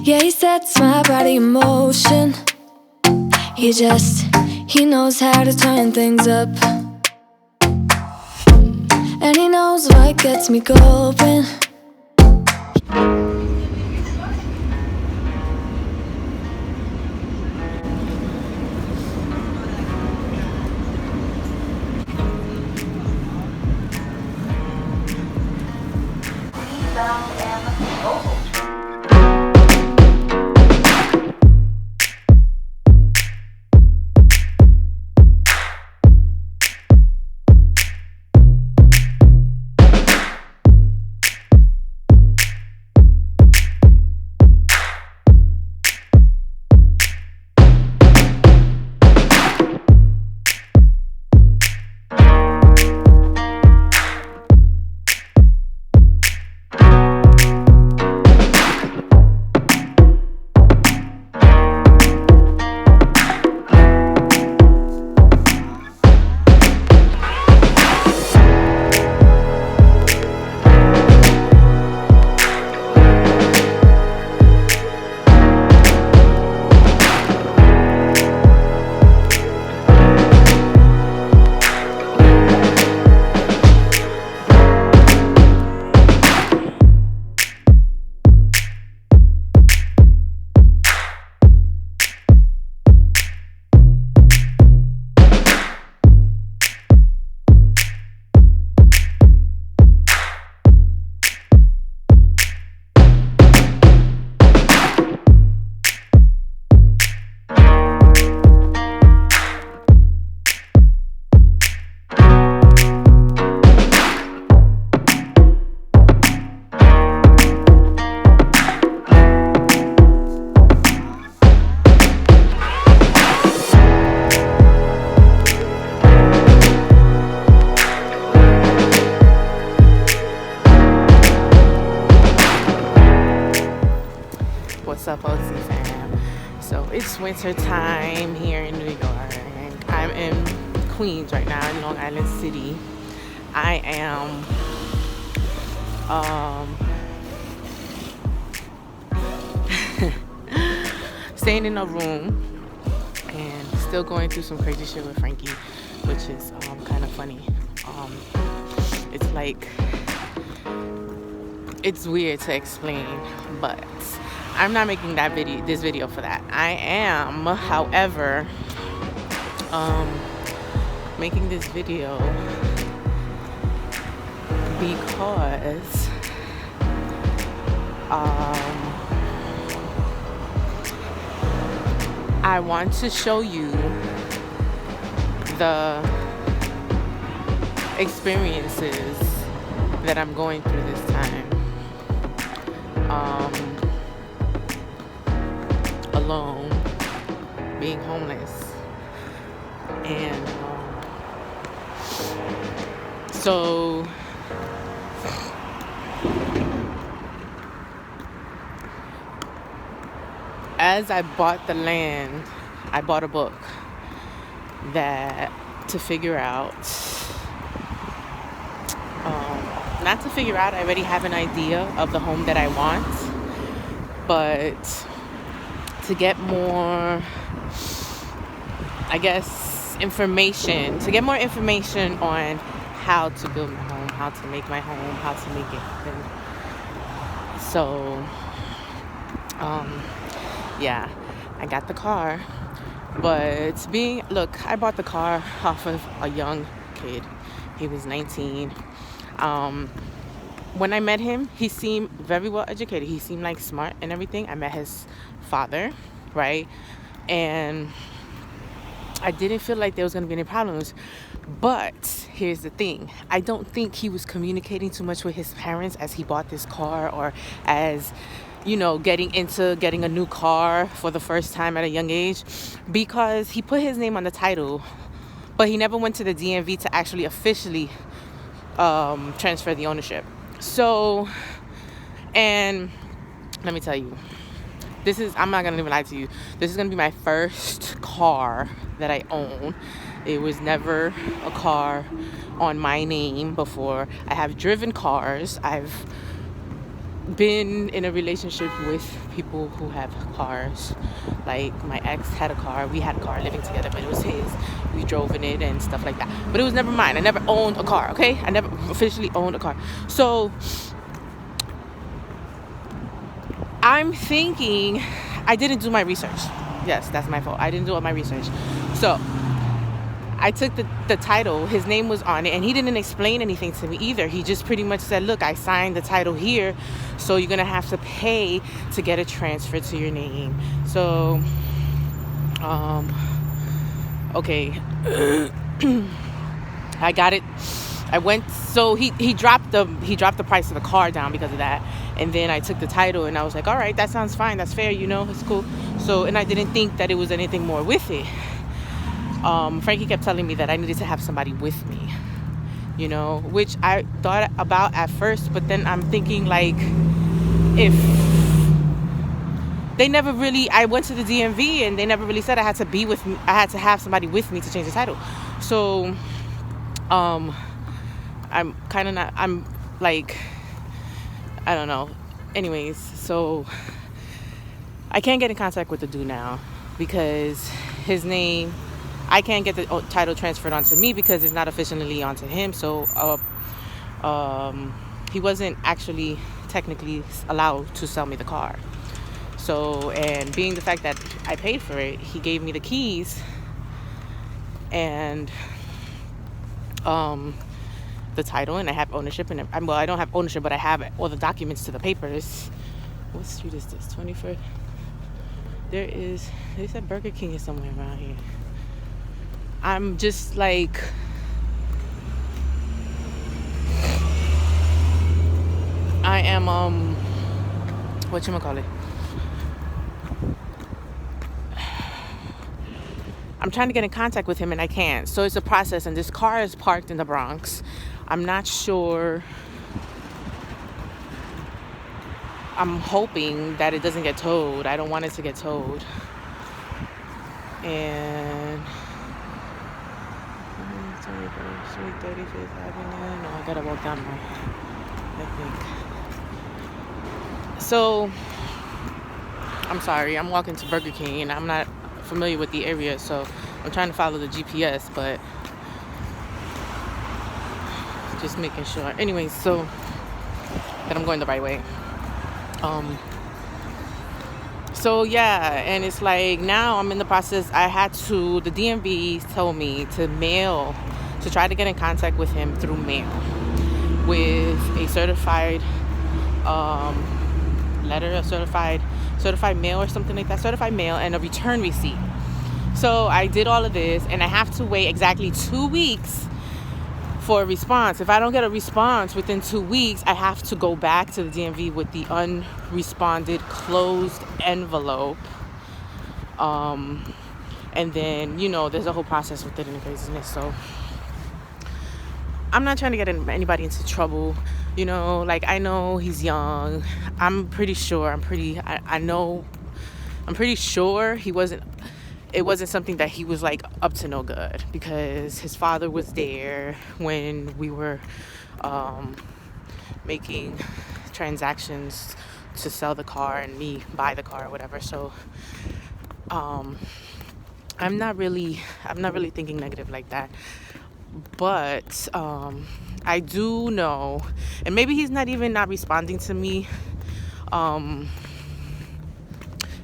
Yeah, he sets my body in motion. He knows how to turn things up. And he knows what gets me going. What's up, OC fam? So it's winter time here in New York. I'm in Queens right now in Long Island City. I am staying in a room and still going through some crazy shit with Frankie, which is kind of funny. It's like, it's weird to explain, but I'm not making this video for that. I am, however, making this video because I want to show you the experiences that I'm going through this time. Alone, being homeless, and so as I bought the land, I bought a book to figure out, not to figure out, I already have an idea of the home that I want, but to get more, I guess, to get more information on how to build my home, how to make my home, how to make it happen. So, yeah, I got the car, but I bought the car off of a young kid. He was 19. When I met him, he seemed very well educated. He seemed like smart and everything. I met his father, right? And I didn't feel like there was going to be any problems. But here's the thing. I don't think he was communicating too much with his parents as he bought this car, or as, getting a new car for the first time at a young age, because he put his name on the title, but he never went to the DMV to actually officially transfer the ownership. So, and let me tell you, I'm not going to even lie to you. This is going to be my first car that I own. It was never a car on my name before. I have driven cars. I've been in a relationship with people who have cars. Like my ex had a car. We had a car living together, but it was his. We drove in it and stuff like that. But it was never mine. I never owned a car, okay? I never officially owned a car. So I'm thinking I didn't do my research. Yes, that's my fault. I didn't do all my research. So I took the title. His name was on it, and he didn't explain anything to me either. He just pretty much said, look, I signed the title here, so you're going to have to pay to get it transferred to your name. So, okay. I got it. I went, so he dropped the price of the car down because of that. And then I took the title and I was like, all right, that sounds fine. That's fair. It's cool. So, and I didn't think that it was anything more with it. Frankie kept telling me that I needed to have somebody with me, which I thought about at first, but then I'm thinking like, if they never really, I went to the DMV and they never really said I had to be with me, I had to have somebody with me to change the title. So, I'm kind of not, I'm like, I don't know. Anyways, so I can't get in contact with the dude now because his name, I can't get the title transferred onto me because it's not officially onto him. So he wasn't actually technically allowed to sell me the car. So, and being the fact that I paid for it, he gave me the keys and the title, and I have ownership. And I don't have ownership, but I have all the documents to the papers. What street is this? 21st. They said Burger King is somewhere around here. I'm just like, I am, whatchamacallit? I'm trying to get in contact with him and I can't. So it's a process, and this car is parked in the Bronx. I'm not sure. I'm hoping that it doesn't get towed. I don't want it to get towed. And 35th Avenue. No, I gotta walk down more, I think. So, I'm sorry, I'm walking to Burger King and I'm not familiar with the area, so I'm trying to follow the GPS, but just making sure. Anyways, so that I'm going the right way. So yeah, and it's like now I'm in the process. The DMV told me to try to get in contact with him through mail with a certified letter, a certified mail or something like that, certified mail and a return receipt. So I did all of this and I have to wait exactly 2 weeks for a response. If I don't get a response within 2 weeks, I have to go back to the DMV with the unresponded closed envelope. And then, there's a whole process with it and the craziness. So I'm not trying to get anybody into trouble. Like, I know he's young. I'm pretty sure it wasn't something that he was like up to no good, because his father was there when we were making transactions to sell the car and me buy the car or whatever. So I'm not really thinking negative like that. But I do know, and maybe he's not responding to me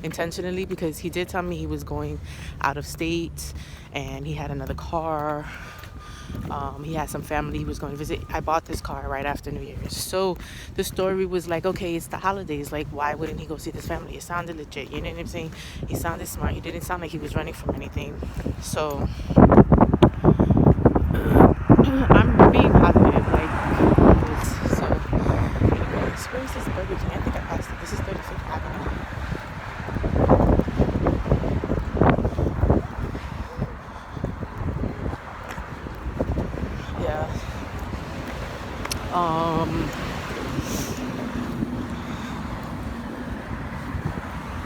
intentionally, because he did tell me he was going out of state and he had another car. He had some family he was going to visit. I bought this car right after New Year's. So the story was like, okay, it's the holidays. Like, why wouldn't he go see this family? It sounded legit. You know what I'm saying? He sounded smart. He didn't sound like he was running from anything. So I'm being positive. So anyways, where is this Burger King? I think I passed it. This is 35th Avenue.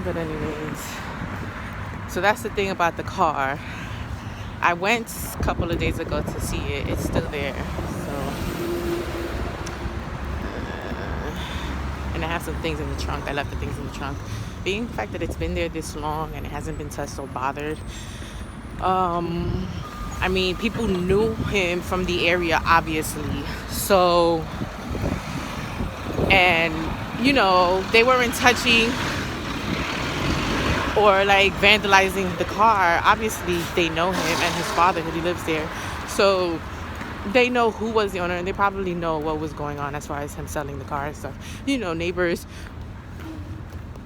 But anyways, so that's the thing about the car. I went a couple of days ago to see it. It's still there. So, and I have some things in the trunk. I left the things in the trunk. Being the fact that it's been there this long and it hasn't been touched or bothered. I mean, people knew him from the area, obviously. So, and, you know, they weren't touching or like vandalizing the car. Obviously, they know him and his father, because he lives there. So, they know who was the owner, and they probably know what was going on as far as him selling the car and stuff. You know, neighbors,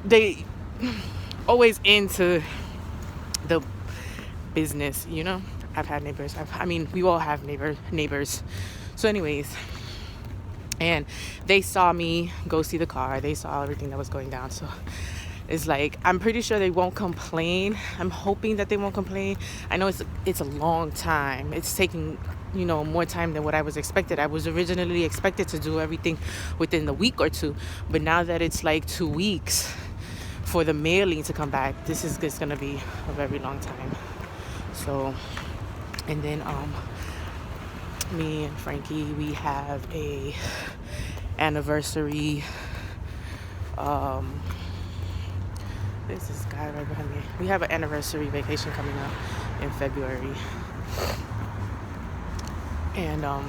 they always into the business, you know. I've had neighbors. I mean, we all have neighbors. So anyways, and they saw me go see the car. They saw everything that was going down. So it's like, I'm pretty sure they won't complain. I'm hoping that they won't complain. I know it's a long time. It's taking, you know, more time than what I was expected. I was originally expected to do everything within the week or two. But now that it's like 2 weeks for the mailing to come back, this is just going to be a very long time. So, and then me and Frankie, we have a anniversary. There's this guy right behind me. We have an anniversary vacation coming up in February. And yeah,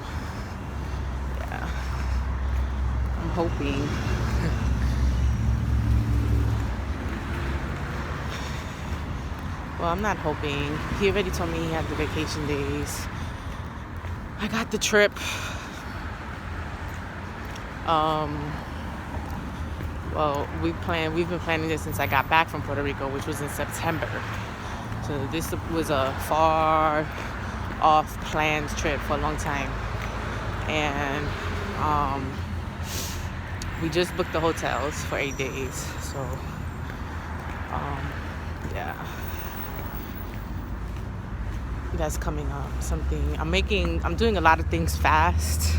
I'm hoping well, I'm not hoping. He already told me he had the vacation days. I got the trip. Well, we've been planning this since I got back from Puerto Rico, which was in September. So this was a far off planned trip for a long time. And we just booked the hotels for 8 days. So yeah. That's coming up. I'm doing a lot of things fast,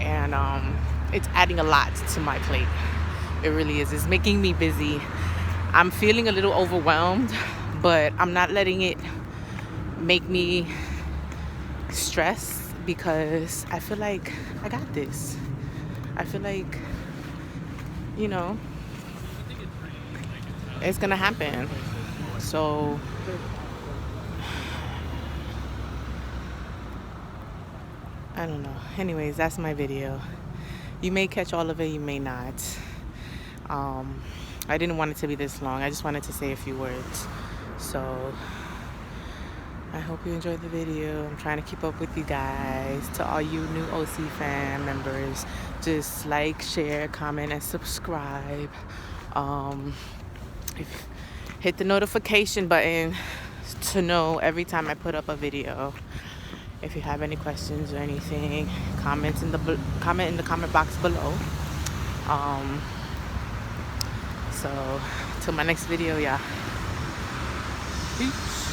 and it's adding a lot to my plate. It really is. It's making me busy. I'm feeling a little overwhelmed, but I'm not letting it make me stress, because I feel like I got this. I feel like, you know, it's gonna happen. So I don't know. Anyways, that's my video. You may catch all of it, you may not. I didn't want it to be this long. I just wanted to say a few words. So I hope you enjoyed the video. I'm trying to keep up with you guys. To all you new OC fan members, just like, share, comment, and subscribe. Hit the notification button to know every time I put up a video. If you have any questions or anything, comment in the comment box below. So till my next video, yeah. Peace.